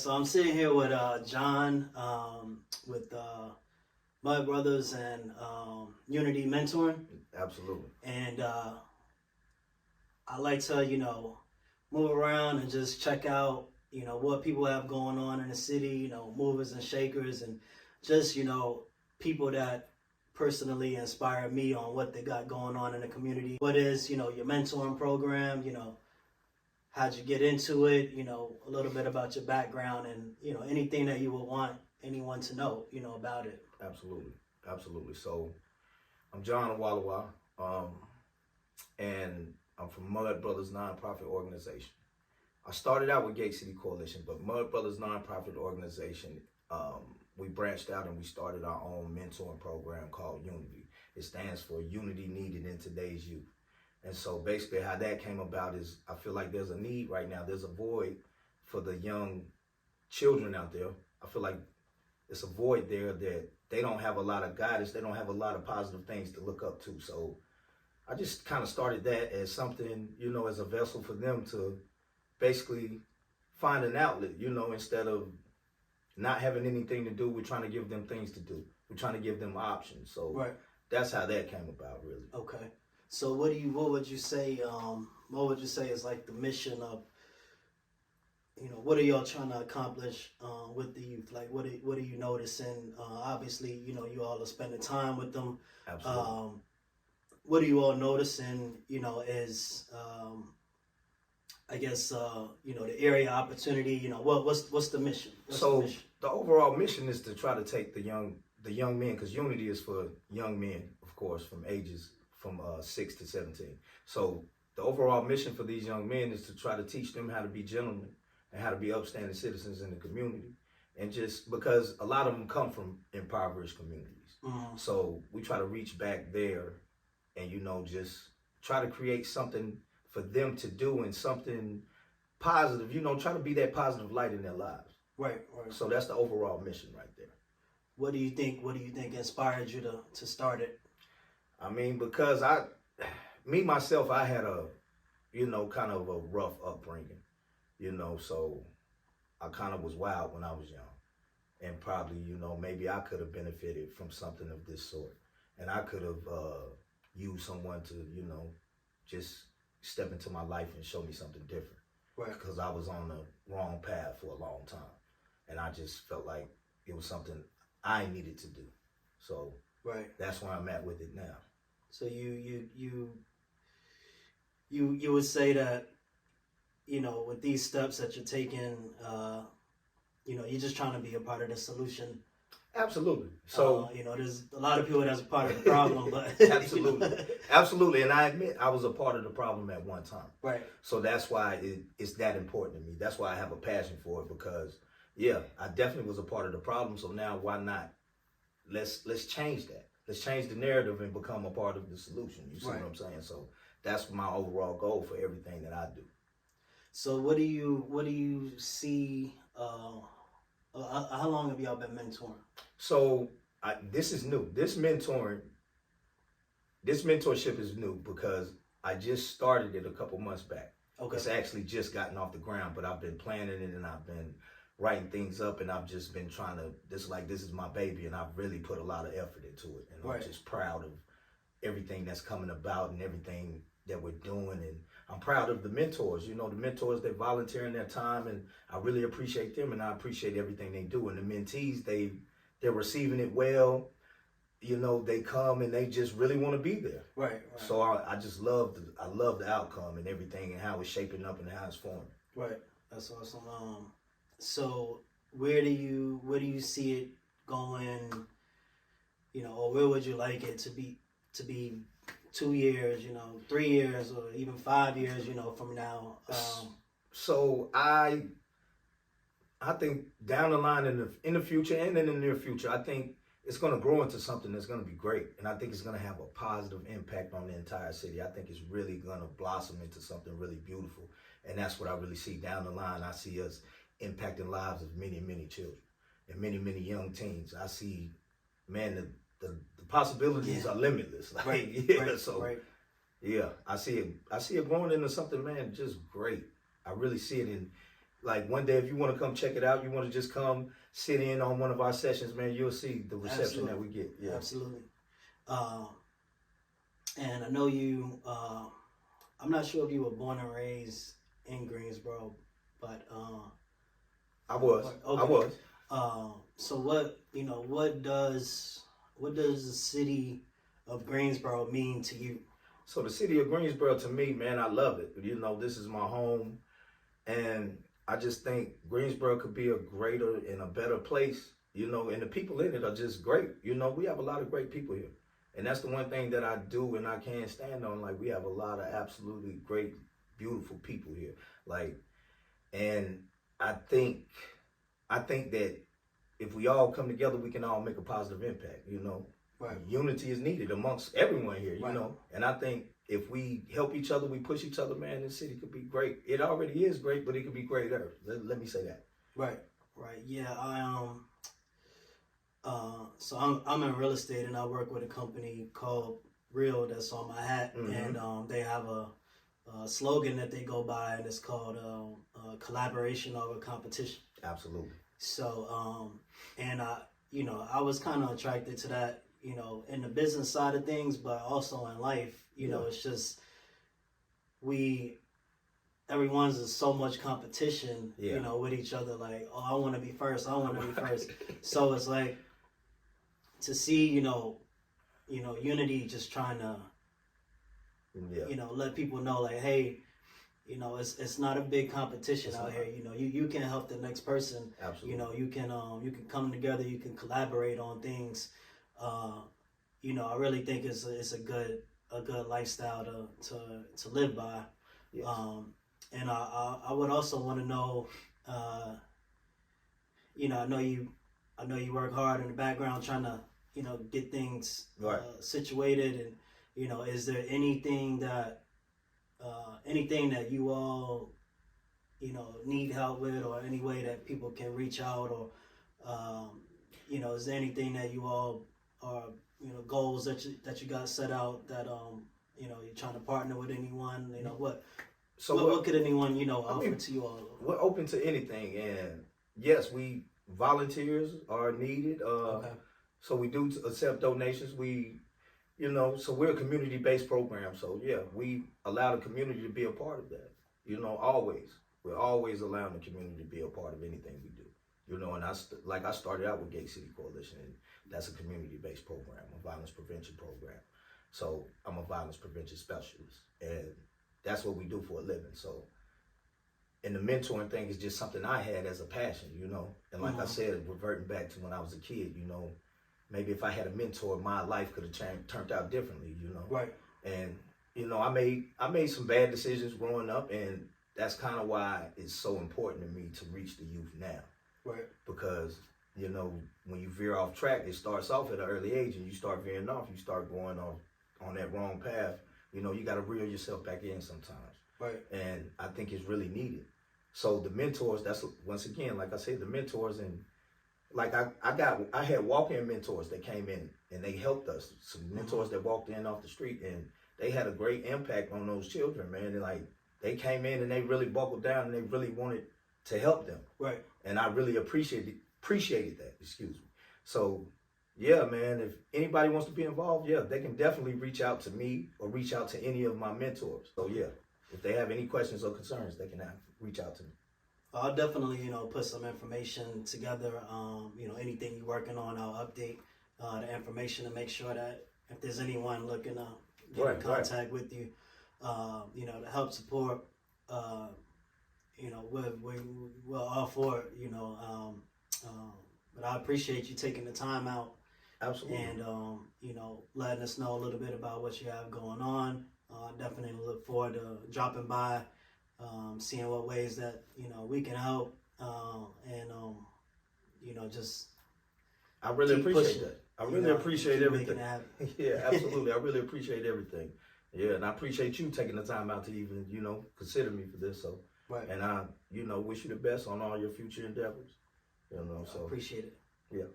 so I'm sitting here with John, with Mud Brothers and Unity Mentoring, Absolutely. and I like to, move around and just check out, what people have going on in the city, movers and shakers, and just, people that personally inspire me on what they got going on in the community. What is, your mentoring program, how'd you get into it, a little bit about your background and, anything that you would want anyone to know, about it. Absolutely. Absolutely. So I'm John Awolowo, and I'm from Mud Brothers nonprofit organization. I started out with Gate City Coalition, but Mud Brothers nonprofit organization, we branched out and we started our own mentoring program called Unity. It stands for Unity Needed in Today's Youth. And so basically how that came about is I feel like there's a need right now. There's a void for the young children out there. I feel like it's a void there that they don't have a lot of guidance. They don't have a lot of positive things to look up to. So I just kind of started that as something, as a vessel for them to basically find an outlet, instead of not having anything to do. We're trying to give them things to do. We're trying to give them options. So Right. That's how that came about, really. Okay. So what would you say is like the mission of, what are y'all trying to accomplish with the youth? Like what are you noticing? Obviously, you all are spending time with them. Absolutely. What are you all noticing, is I guess the area opportunity, what's the mission? The overall mission is to try to take the young men, because Unity is for young men, of course, from ages from 6 to 17. So the overall mission for these young men is to try to teach them how to be gentlemen and how to be upstanding citizens in the community. And just because a lot of them come from impoverished communities. Mm-hmm. So we try to reach back there and, just try to create something for them to do and something positive, try to be that positive light in their lives. Right. So that's the overall mission right there. What do you think inspired you to start it? I mean, because myself, I had a, kind of a rough upbringing, so I kind of was wild when I was young. And probably, maybe I could have benefited from something of this sort. And I could have used someone to, just step into my life and show me something different. Right. Because I was on the wrong path for a long time. And I just felt like it was something I needed to do. So right. That's where I'm at with it now. So you would say that, with these steps that you're taking, you're just trying to be a part of the solution. Absolutely. So there's a lot of people that's a part of the problem, but absolutely, absolutely. And I admit I was a part of the problem at one time. Right. So that's why it's that important to me. That's why I have a passion for it, because I definitely was a part of the problem. So now why not? Let's change that. Let's change the narrative and become a part of the solution. You see Right. what I'm saying? So that's my overall goal for everything that I do. So what do you see? How long have y'all been mentoring? So this is new. This mentorship is new because I just started it a couple months back. Okay. It's actually just gotten off the ground, but I've been planning it and I've been writing things up, and I've just been trying to, this is my baby, and I've really put a lot of effort into it. And Right. I'm just proud of everything that's coming about and everything that we're doing. And I'm proud of the mentors, the mentors, they volunteering their time, and I really appreciate them, and I appreciate everything they do. And the mentees, they're receiving it well. They come and they just really want to be there. Right. So I just love the outcome and everything and how it's shaping up and how it's forming. Right. That's awesome. So where do you see it going? Or where would you like it to be 2 years, 3 years, or even 5 years, from now? So I think down the line in the future and in the near future, I think it's going to grow into something that's going to be great. And I think it's going to have a positive impact on the entire city. I think it's really going to blossom into something really beautiful. And that's what I really see down the line. I see us impacting lives of many, many children and many, many young teens. I see, man, the possibilities are limitless. Like, Right. I see it growing into something, man, just great. I really see it in like one day if you want to come check it out, you want to just come sit in on one of our sessions, man, you'll see the reception that we get. Yeah. Absolutely. And I know you. I'm not sure if you were born and raised in Greensboro, but I was. okay. I was. So what does the city of Greensboro mean to you? So the city of Greensboro, to me, man, I love it. You know, this is my home, and I just think Greensboro could be a greater and a better place. You know, and the people in it are just great. You know, we have a lot of great people here. And that's the one thing that I do and I can't stand on. Like, we have a lot of absolutely great, beautiful people here. Like, and I think that if we all come together, we can all make a positive impact, you know. Right. Unity is needed amongst everyone here, you right. know. And I think if we help each other, we push each other, man, this city could be great. It already is great, but it could be greater. Let me say that. Right. Yeah, so I'm in real estate, and I work with a company called Real that's on my hat, and they have a slogan that they go by, and it's called collaboration over competition. Absolutely. So and I was kind of attracted to that, in the business side of things, but also in life. You know, it's just everyone's in so much competition, with each other. Like, oh, I want to be first. I want to be first. So it's like to see, Unity just trying to, let people know, like, hey, it's not a big competition out here. You can help the next person. Absolutely. You can come together. You can collaborate on things. I really think it's a good lifestyle to live by. Yes. And I would also want to know, I know you work hard in the background trying to, get things situated, and is there anything that you all, need help with, or any way that people can reach out, or is there anything that you all are, goals that you got set out that you're trying to partner with anyone, what could anyone offer to you all? We're open to anything, and yes, volunteers are needed. Okay. So we do accept donations. So we're a community-based program. So yeah, we allow the community to be a part of that. Always. We're always allowing the community to be a part of anything we do. And I started out with Gate City Coalition, and that's a community-based program, a violence prevention program. So I'm a violence prevention specialist, and that's what we do for a living. So, and the mentoring thing is just something I had as a passion, And like I said, reverting back to when I was a kid, maybe if I had a mentor, my life could have turned out differently, Right. And I made some bad decisions growing up, and that's kind of why it's so important to me to reach the youth now. Right. Because when you veer off track, it starts off at an early age, and you start veering off, you start going on that wrong path. You got to reel yourself back in sometimes. Right. And I think it's really needed. So the mentors, that's once again, like I said, the mentors, and like I had walk-in mentors that came in and they helped us. Some mentors that walked in off the street, and they had a great impact on those children, man. And like they came in and they really buckled down and they really wanted to help them. Right. And I really appreciated that. Excuse me. So yeah, man, if anybody wants to be involved, they can definitely reach out to me or reach out to any of my mentors. So yeah, if they have any questions or concerns, they can reach out to me. I'll definitely, put some information together. Anything you're working on, I'll update the information to make sure that if there's anyone looking to get in contact with you, to help support, we're all for it, but I appreciate you taking the time out. Absolutely. And, letting us know a little bit about what you have going on. I definitely look forward to dropping by, seeing what ways that, we can help, and, just I really appreciate that. I really appreciate everything. Yeah, absolutely. I really appreciate everything. Yeah, and I appreciate you taking the time out to even, consider me for this. So, right. And I, wish you the best on all your future endeavors. So I appreciate it. Yeah.